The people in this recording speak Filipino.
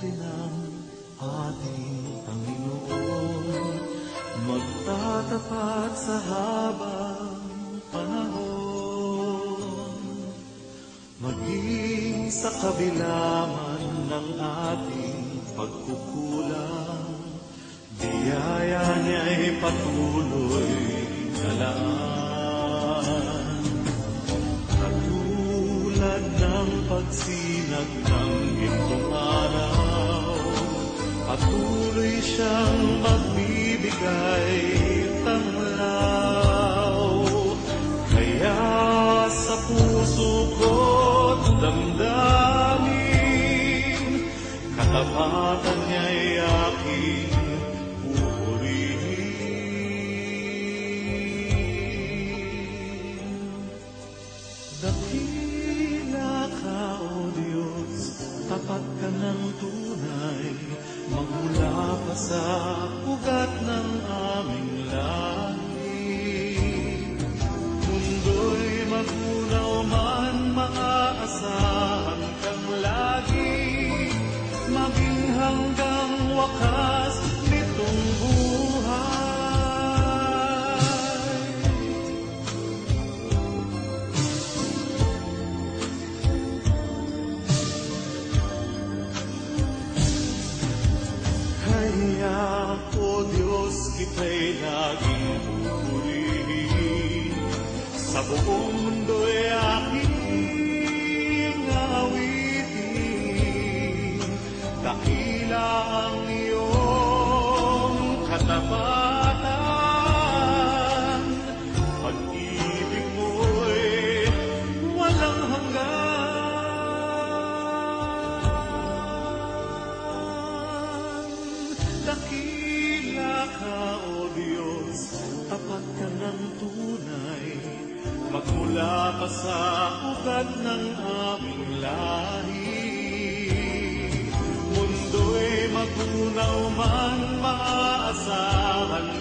rin ang ating Panginoon, magtatapat sa habang panahon. Maging sa kabila man ng ating pagkukulang, biyaya niya'y patuloy na laan. Katulad ng pagsinag ng gintong araw, patuloy siyang magbibigay tanglaw. Kaya sa puso ko't damdamin, katapatan niya'y aking pupurihin. Dakila ka, O Diyos, tapat ka ng tunay, magmula pa sa ugat ng aming lahi. Mundo'y magunaw man, maaasahan kang lagi, maging hanggang wakas nitong buhay. Kaya, O Diyos, kita'y laging pupurihin, sa buong mundo'y aking awitin. Dakila ang iyong katapatan, pag-ibig mo'y walang hanggan. Dakila ka, O Diyos, tapat ka ng tunay, magmula pa sa ugat ng aming lahi. Mundo'y magunaw man, maaasahan